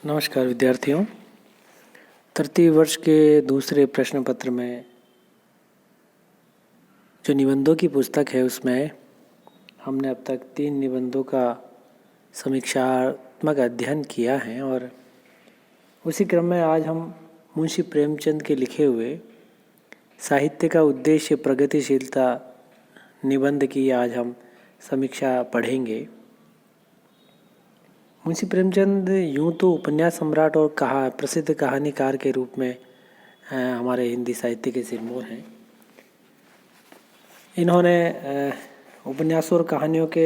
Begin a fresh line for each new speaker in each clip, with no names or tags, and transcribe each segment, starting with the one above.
नमस्कार विद्यार्थियों। तृतीय वर्ष के दूसरे प्रश्न पत्र में जो निबंधों की पुस्तक है उसमें हमने अब तक 3 निबंधों का समीक्षात्मक अध्ययन किया है और उसी क्रम में आज हम मुंशी प्रेमचंद के लिखे हुए साहित्य का उद्देश्य प्रगतिशीलता निबंध की आज हम समीक्षा पढ़ेंगे। मुंशी प्रेमचंद यूँ तो उपन्यास सम्राट और प्रसिद्ध कहानीकार के रूप में हमारे हिंदी साहित्य के सिरमौर हैं। इन्होंने उपन्यासों और कहानियों के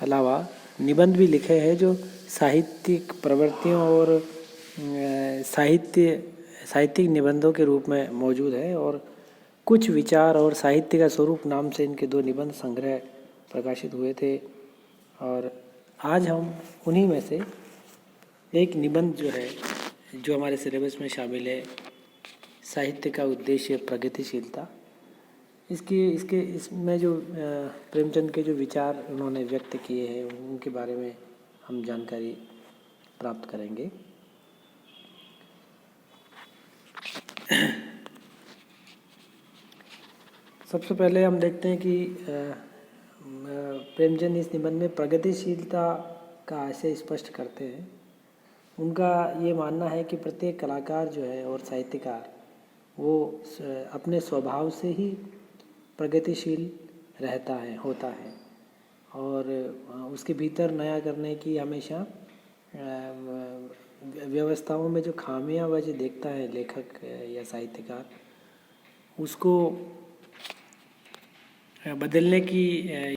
अलावा निबंध भी लिखे हैं जो साहित्यिक प्रवृत्तियों और साहित्यिक निबंधों के रूप में मौजूद है और कुछ विचार और साहित्य का स्वरूप नाम से इनके 2 निबंध संग्रह प्रकाशित हुए थे और आज हम उन्हीं में से एक निबंध जो हमारे सिलेबस में शामिल है, साहित्य का उद्देश्य प्रगतिशीलता। इसमें जो प्रेमचंद के जो विचार उन्होंने व्यक्त किए हैं उनके बारे में हम जानकारी प्राप्त करेंगे। सबसे पहले हम देखते हैं कि प्रेमचंद इस निबंध में प्रगतिशीलता का आशय स्पष्ट करते हैं। उनका ये मानना है कि प्रत्येक कलाकार जो है और साहित्यकार वो अपने स्वभाव से ही प्रगतिशील होता है और उसके भीतर नया करने की हमेशा व्यवस्थाओं में जो खामियां वह जो देखता है लेखक या साहित्यकार, उसको बदलने की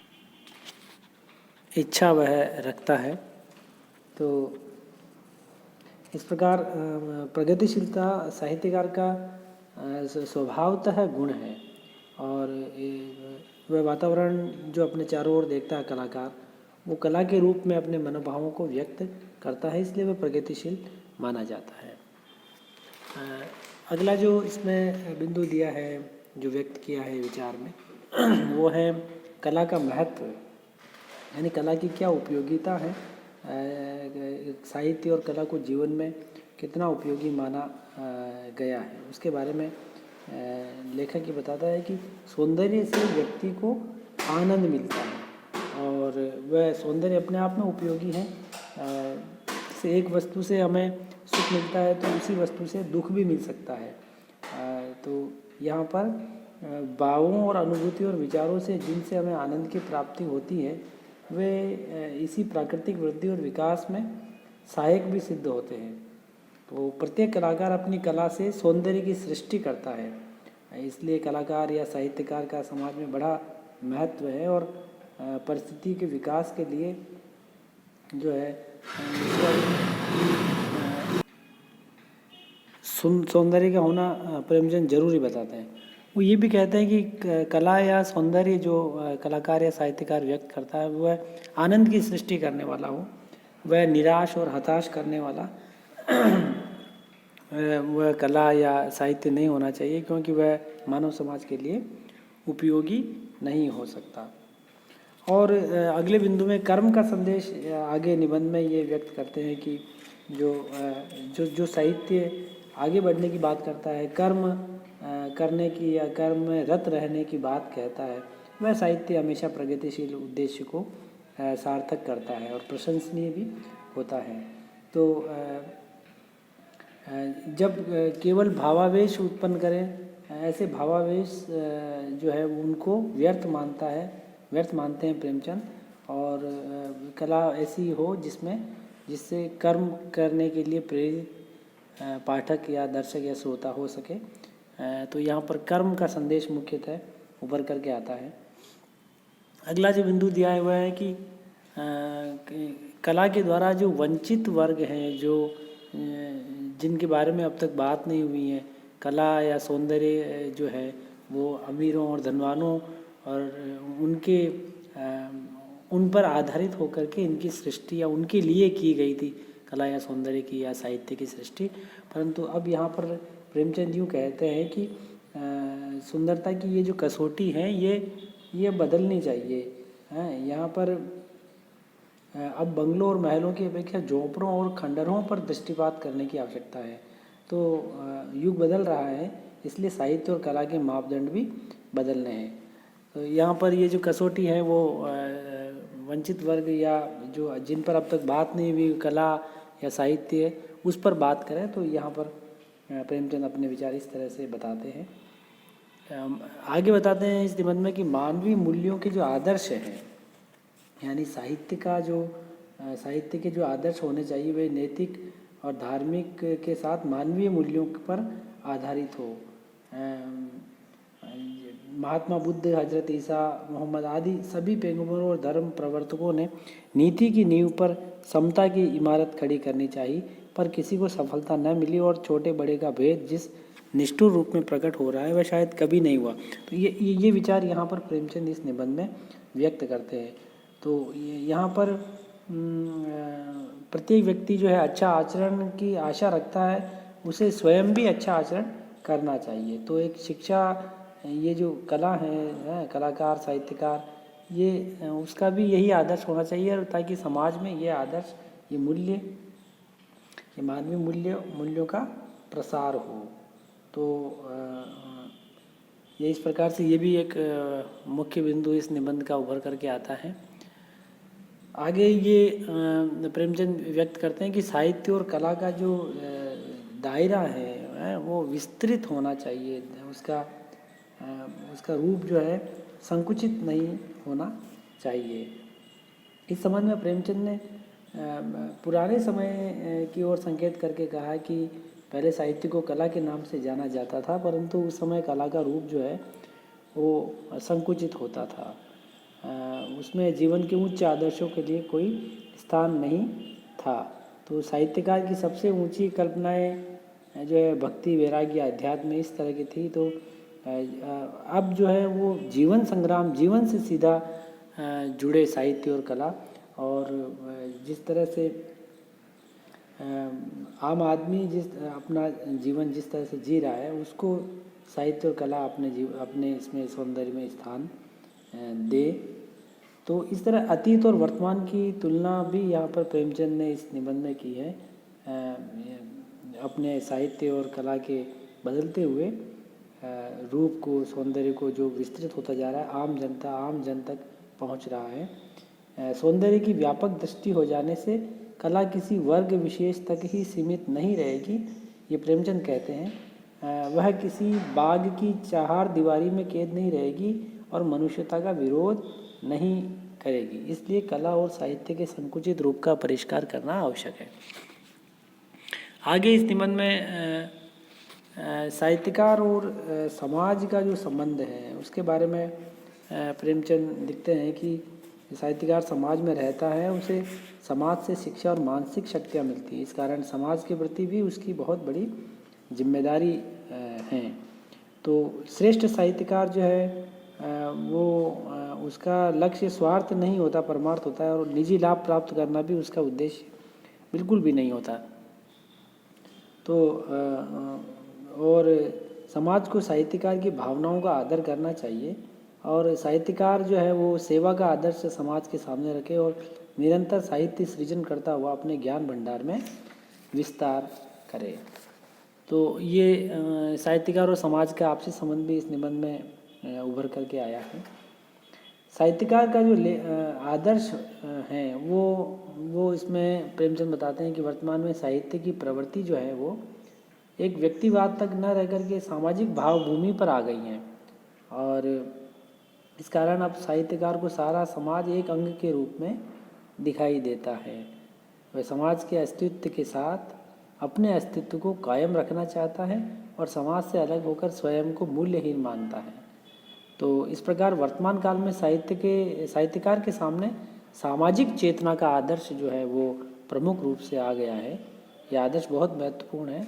इच्छा वह रखता है। तो इस प्रकार प्रगतिशीलता साहित्यकार का स्वभावतः गुण है और वह वातावरण जो अपने चारों ओर देखता है कलाकार, वो कला के रूप में अपने मनोभावों को व्यक्त करता है, इसलिए वह प्रगतिशील माना जाता है। अगला जो इसमें बिंदु दिया है, जो व्यक्त किया है विचार में, वो है कला का महत्व, यानी कला की क्या उपयोगिता है, साहित्य और कला को जीवन में कितना उपयोगी माना गया है। उसके बारे में लेखक ये बताता है कि सौंदर्य से व्यक्ति को आनंद मिलता है और वह सौंदर्य अपने आप में उपयोगी है। से एक वस्तु से हमें सुख मिलता है तो उसी वस्तु से दुख भी मिल सकता है। तो यहाँ पर भावों और अनुभूति और विचारों से जिनसे हमें आनंद की प्राप्ति होती है वे इसी प्राकृतिक वृद्धि और विकास में सहायक भी सिद्ध होते हैं। तो प्रत्येक कलाकार अपनी कला से सौंदर्य की सृष्टि करता है, इसलिए कलाकार या साहित्यकार का समाज में बड़ा महत्व है और परिस्थिति के विकास के लिए जो है सौंदर्य का होना प्रेमचंद जरूरी बताते हैं। वो ये भी कहते हैं कि कला या सौंदर्य जो कलाकार या साहित्यकार व्यक्त करता है वह आनंद की सृष्टि करने वाला हो, वह निराश और हताश करने वाला वह कला या साहित्य नहीं होना चाहिए, क्योंकि वह मानव समाज के लिए उपयोगी नहीं हो सकता। और अगले बिंदु में कर्म का संदेश आगे निबंध में ये व्यक्त करते हैं कि जो साहित्य आगे बढ़ने की बात करता है, कर्म करने की या कर्म में रत रहने की बात कहता है, वह साहित्य हमेशा प्रगतिशील उद्देश्य को सार्थक करता है और प्रशंसनीय भी होता है। तो जब केवल भावावेश उत्पन्न करें, ऐसे भावावेश जो है उनको व्यर्थ मानते हैं प्रेमचंद, और कला ऐसी हो जिससे कर्म करने के लिए प्रेरित पाठक या दर्शक या श्रोता हो सके। तो यहाँ पर कर्म का संदेश मुख्यतः उभर करके आता है। अगला जो बिंदु दिया है वह है कि कला के द्वारा जो वंचित वर्ग हैं, जिनके बारे में अब तक बात नहीं हुई है, कला या सौंदर्य जो है वो अमीरों और धनवानों और उन पर आधारित होकर के इनकी सृष्टि या उनके लिए की गई थी कला या सौंदर्य की या साहित्य की सृष्टि। परंतु अब यहाँ पर प्रेमचंद यूँ कहते हैं कि सुंदरता की ये जो कसौटी है ये बदलनी चाहिए। यहाँ पर अब बंगलों और महलों की अपेक्षा झोंपड़ों और खंडहरों पर दृष्टिपात करने की आवश्यकता है। तो युग बदल रहा है, इसलिए साहित्य और कला के मापदंड भी बदलने हैं। तो यहाँ पर ये जो कसौटी है वो वंचित वर्ग या जो जिन पर अब तक बात नहीं हुई, कला या साहित्य, उस पर बात करें तो यहाँ पर प्रेमचंद अपने विचार इस तरह से बताते हैं। आगे बताते हैं इस निबंध में कि मानवीय मूल्यों के जो आदर्श हैं, यानी साहित्य के जो आदर्श होने चाहिए वे नैतिक और धार्मिक के साथ मानवीय मूल्यों पर आधारित हो। महात्मा बुद्ध, हजरत ईसा, मोहम्मद आदि सभी पैगंबरों और धर्म प्रवर्तकों ने नीति की नींव पर समता की इमारत खड़ी करनी चाहिए, पर किसी को सफलता न मिली और छोटे बड़े का भेद जिस निष्ठुर रूप में प्रकट हो रहा है वह शायद कभी नहीं हुआ। तो ये विचार यहाँ पर प्रेमचंद इस निबंध में व्यक्त करते हैं। तो यहाँ पर प्रत्येक व्यक्ति जो है अच्छा आचरण की आशा रखता है, उसे स्वयं भी अच्छा आचरण करना चाहिए। तो एक शिक्षा, ये जो कला है, कलाकार, साहित्यकार, ये उसका भी यही आदर्श होना चाहिए, ताकि समाज में ये आदर्श, ये मूल्य, ये मानवीय मूल्यों का प्रसार हो। तो ये इस प्रकार से ये भी एक मुख्य बिंदु इस निबंध का उभर करके आता है। आगे ये प्रेमचंद व्यक्त करते हैं कि साहित्य और कला का जो दायरा है वो विस्तृत होना चाहिए, उसका रूप जो है संकुचित नहीं होना चाहिए। इस संबंध में प्रेमचंद ने पुराने समय की ओर संकेत करके कहा कि पहले साहित्य को कला के नाम से जाना जाता था, परंतु उस समय कला का रूप जो है वो संकुचित होता था। उसमें जीवन के उच्च आदर्शों के लिए कोई स्थान नहीं था। तो साहित्यकार की सबसे ऊंची कल्पनाएं जो है भक्ति, वैराग्य, अध्यात्म इस तरह की थी। तो अब जो है वो जीवन संग्राम, जीवन से सीधा जुड़े साहित्य और कला, और जिस तरह से आम आदमी अपना जीवन जिस तरह से जी रहा है, उसको साहित्य और कला अपने इसमें सौंदर्य में स्थान दे। तो इस तरह अतीत और वर्तमान की तुलना भी यहाँ पर प्रेमचंद ने इस निबंध में की है। अपने साहित्य और कला के बदलते हुए रूप को, सौंदर्य को जो विस्तृत होता जा रहा है, आम जन तक पहुँच रहा है। सौंदर्य की व्यापक दृष्टि हो जाने से कला किसी वर्ग विशेष तक ही सीमित नहीं रहेगी, ये प्रेमचंद कहते हैं। वह किसी बाग की चार दीवारी में कैद नहीं रहेगी और मनुष्यता का विरोध नहीं करेगी। इसलिए कला और साहित्य के संकुचित रूप का परिष्कार करना आवश्यक है। आगे इस निबंध में साहित्यकार और समाज का जो संबंध है उसके बारे में प्रेमचंद लिखते हैं कि साहित्यकार समाज में रहता है, उसे समाज से शिक्षा और मानसिक शक्तियाँ मिलती है। इस कारण समाज के प्रति भी उसकी बहुत बड़ी जिम्मेदारी है। तो श्रेष्ठ साहित्यकार जो है वो उसका लक्ष्य स्वार्थ नहीं होता, परमार्थ होता है, और निजी लाभ प्राप्त करना भी उसका उद्देश्य बिल्कुल भी नहीं होता। तो और समाज को साहित्यकार की भावनाओं का आदर करना चाहिए, और साहित्यकार जो है वो सेवा का आदर्श समाज के सामने रखे और निरंतर साहित्य सृजन करता हुआ अपने ज्ञान भंडार में विस्तार करे। तो ये साहित्यकार और समाज का आपसी संबंध भी इस निबंध में उभर करके आया है। साहित्यकार का जो आदर्श है वो इसमें प्रेमचंद बताते हैं कि वर्तमान में साहित्य की प्रवृत्ति जो है वो एक व्यक्तिवाद तक न रह करके सामाजिक भावभूमि पर आ गई है, और इस कारण अब साहित्यकार को सारा समाज एक अंग के रूप में दिखाई देता है। वह समाज के अस्तित्व के साथ अपने अस्तित्व को कायम रखना चाहता है और समाज से अलग होकर स्वयं को मूल्यहीन मानता है। तो इस प्रकार वर्तमान काल में साहित्यकार के सामने सामाजिक चेतना का आदर्श जो है वो प्रमुख रूप से आ गया है। यह आदर्श बहुत महत्वपूर्ण है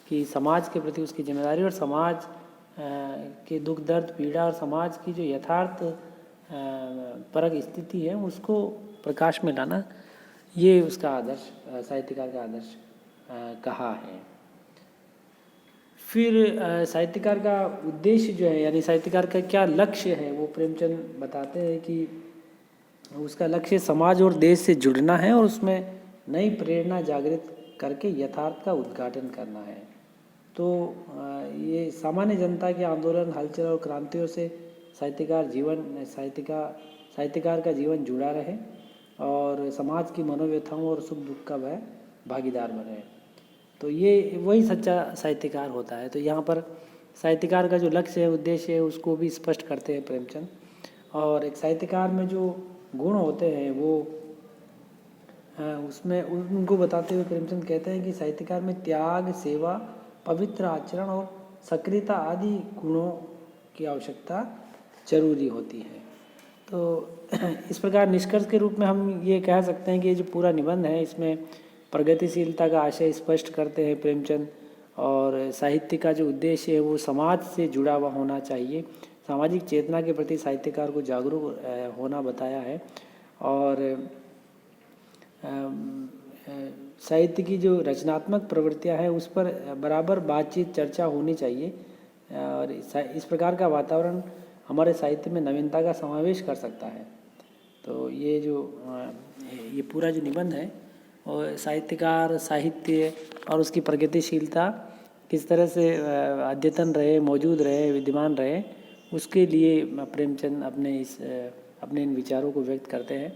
कि समाज के प्रति उसकी जिम्मेदारी और समाज के दुख दर्द पीड़ा और समाज की जो यथार्थ परक स्थिति है उसको प्रकाश में लाना, ये उसका आदर्श, साहित्यकार का आदर्श कहा है। फिर साहित्यकार का उद्देश्य जो है, यानी साहित्यकार का क्या लक्ष्य है, वो प्रेमचंद बताते हैं कि उसका लक्ष्य समाज और देश से जुड़ना है और उसमें नई प्रेरणा जागृत करके यथार्थ का उद्घाटन करना है। तो ये सामान्य जनता के आंदोलन, हलचल और क्रांतियों से साहित्यकार का जीवन जुड़ा रहे और समाज की मनोव्यथाओं और सुख दुख का वह भागीदार बने। तो ये वही सच्चा साहित्यकार होता है। तो यहाँ पर साहित्यकार का जो लक्ष्य है, उद्देश्य है, उसको भी स्पष्ट करते हैं प्रेमचंद। और एक साहित्यकार में जो गुण होते हैं वो उसमें उनको बताते हुए प्रेमचंद कहते हैं कि साहित्यकार में त्याग, सेवा, पवित्र आचरण और सक्रियता आदि गुणों की आवश्यकता जरूरी होती है। तो इस प्रकार निष्कर्ष के रूप में हम ये कह सकते हैं कि ये जो पूरा निबंध है इसमें प्रगतिशीलता का आशय स्पष्ट करते हैं प्रेमचंद। और साहित्य का जो उद्देश्य है वो समाज से जुड़ा हुआ होना चाहिए। सामाजिक चेतना के प्रति साहित्यकार को जागरूक होना बताया है। और साहित्य की जो रचनात्मक प्रवृत्तियां हैं उस पर बराबर बातचीत, चर्चा होनी चाहिए। और इस प्रकार का वातावरण हमारे साहित्य में नवीनता का समावेश कर सकता है। तो ये पूरा जो निबंध है और साहित्यकार, साहित्य और उसकी प्रगतिशीलता किस तरह से अद्यतन रहे, मौजूद रहे, विद्यमान रहे, उसके लिए प्रेमचंद अपने इन विचारों को व्यक्त करते हैं।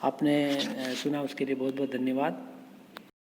आपने सुना उसके लिए बहुत बहुत धन्यवाद।